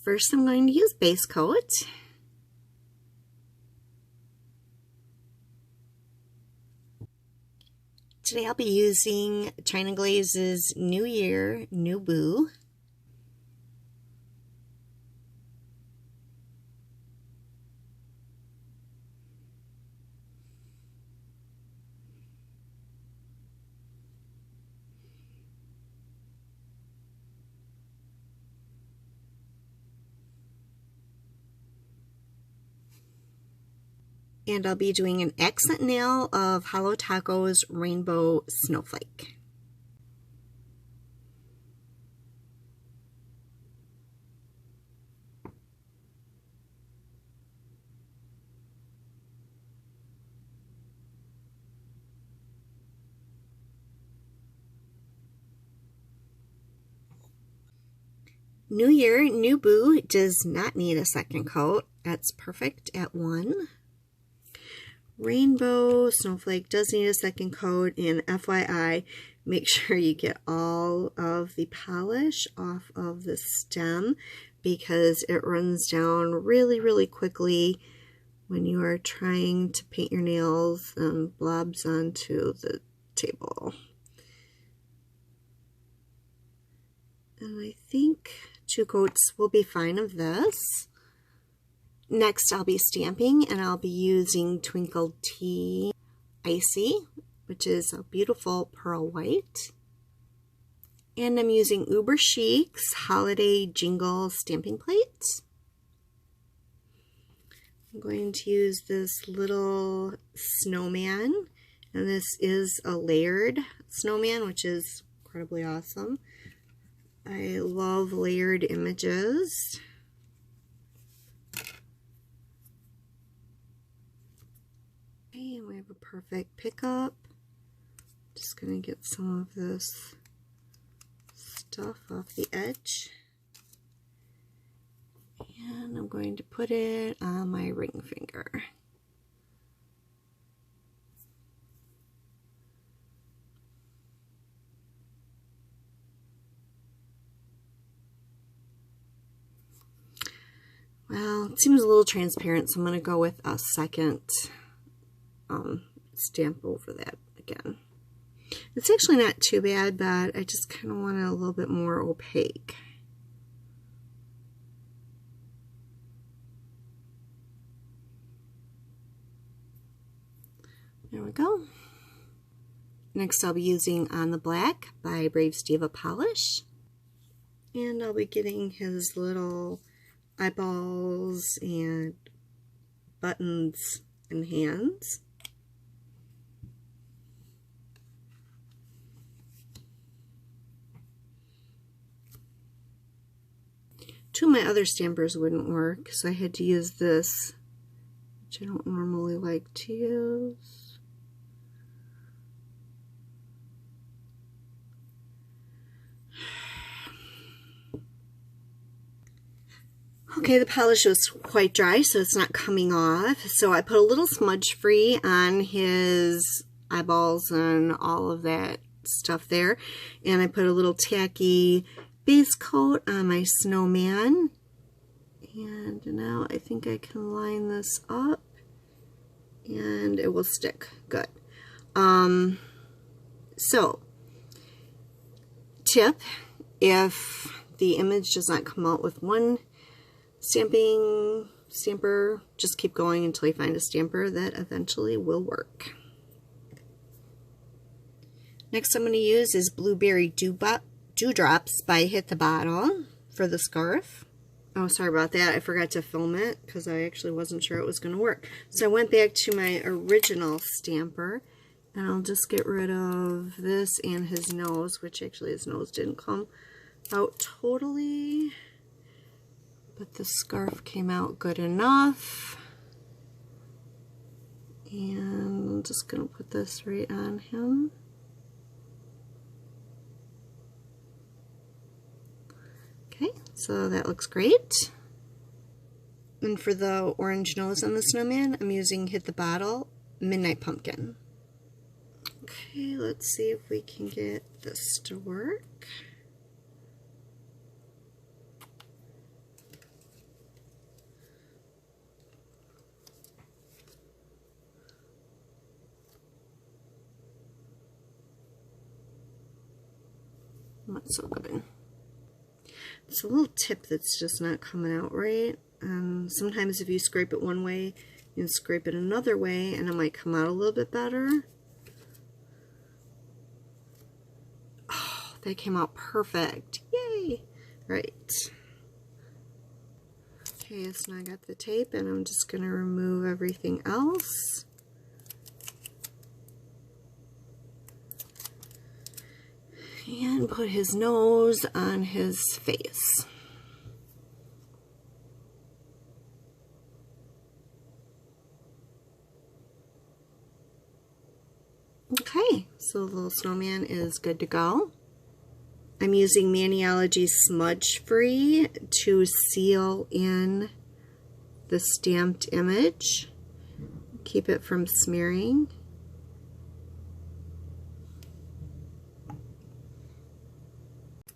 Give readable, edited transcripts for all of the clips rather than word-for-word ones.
First, I'm going to use base coat. Today I'll be using China Glaze's New Year, New Boo. And I'll be doing an accent nail of Hollow Taco's Rainbow Snowflake. New Year, New Boo does not need a second coat. That's perfect at 1. Rainbow Snowflake does need a second coat, and FYI, make sure you get all of the polish off of the stem because it runs down really quickly when you are trying to paint your nails and blobs onto the table. And I think 2 coats will be fine of this. Next, I'll be stamping, and I'll be using Twinkle Tea Icy, which is a beautiful pearl white. And I'm using Uber Chic's Holiday Jingle stamping plate. I'm going to use this little snowman, and this is a layered snowman, which is incredibly awesome. I love layered images. Okay, and we have a perfect pickup. Just going to get some of this stuff off the edge. And I'm going to put it on my ring finger. Well, it seems a little transparent, so I'm going to go with a second stamp over that again. It's actually not too bad, but I just kind of want it a little bit more opaque. There we go. Next I'll be using On the Black by Brave Steva Polish. And I'll be getting his little eyeballs and buttons and hands. Two of my other stampers wouldn't work, so I had to use this, which I don't normally like to use. Okay, the polish was quite dry, so it's not coming off. So I put a little smudge free on his eyeballs and all of that stuff there. And I put a little tacky base coat on my snowman. And now I think I can line this up and it will stick good. So, tip, if the image does not come out with one stamper, just keep going until you find a stamper that eventually will work. Next I'm going to use is Blueberry Dewdrops by Hit the Bottle for the scarf. Oh, sorry about that. I forgot to film it because I actually wasn't sure it was going to work. So I went back to my original stamper, and I'll just get rid of this and his nose, which actually his nose didn't come out totally, but the scarf came out good enough. And I'm just going to put this right on him. Okay, so that looks great. And for the orange nose on the snowman, I'm using Hit the Bottle Midnight Pumpkin. Okay, let's see if we can get this to work. so good. It's a little tip that's just not coming out right. Sometimes if you scrape it one way, you can scrape it another way, and it might come out a little bit better. Oh, that came out perfect. Yay! Right. Okay, so now I got the tape, and I'm just going to remove everything else. And put his nose on his face. Okay, so the little snowman is good to go. I'm using Maniology Smudge Free to seal in the stamped image. Keep it from smearing.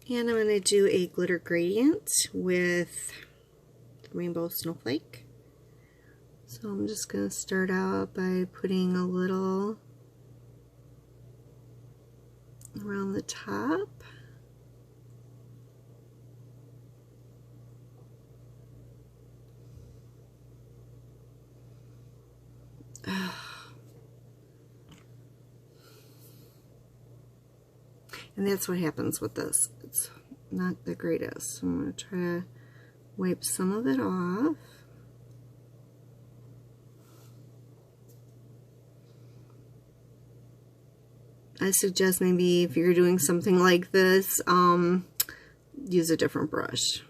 And I'm going to do a glitter gradient with Rainbow Snowflake. So I'm just going to start out by putting a little around the top. And that's what happens with this. It's not the greatest. So I'm going to try to wipe some of it off. I suggest maybe if you're doing something like this, use a different brush.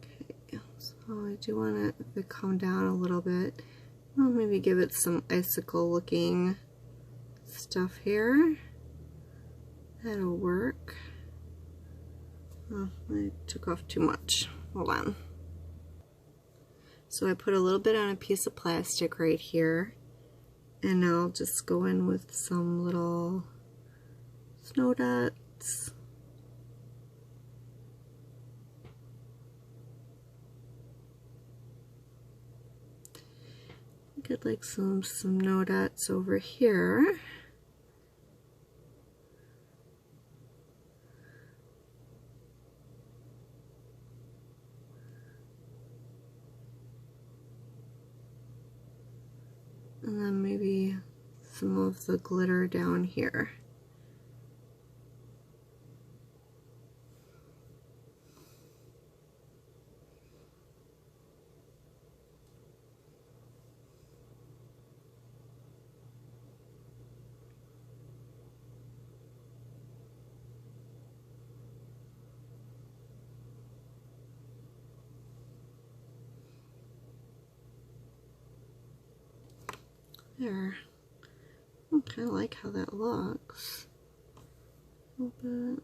Okay, so I do want it to come down a little bit. I'll maybe give it some icicle looking stuff here. That'll work. Oh, I took off too much. Hold on. So I put a little bit on a piece of plastic right here, and I'll just go in with some little snow dots. Get like some snow dots over here. And then maybe some of the glitter down here. There. I kind of like how that looks. A little bit.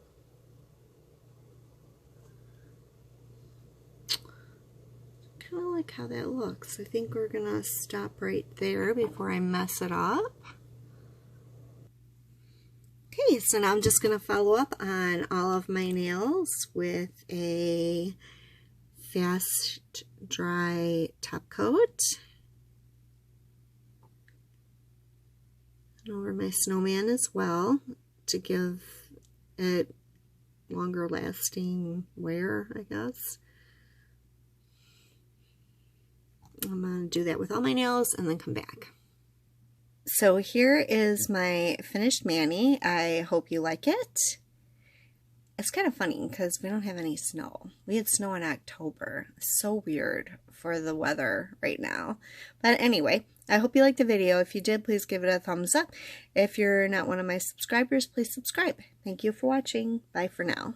Kind of like how that looks. I think we're gonna stop right there before I mess it up. Okay, so now I'm just gonna follow up on all of my nails with a fast dry top coat. And over my snowman as well to give it longer lasting wear, I guess. I'm going to do that with all my nails and then come back. So here is my finished mani. I hope you like it. It's kind of funny because we don't have any snow. We had snow in October. It's so weird for the weather right now. But anyway, I hope you liked the video. If you did, please give it a thumbs up. If you're not one of my subscribers, please subscribe. Thank you for watching. Bye for now.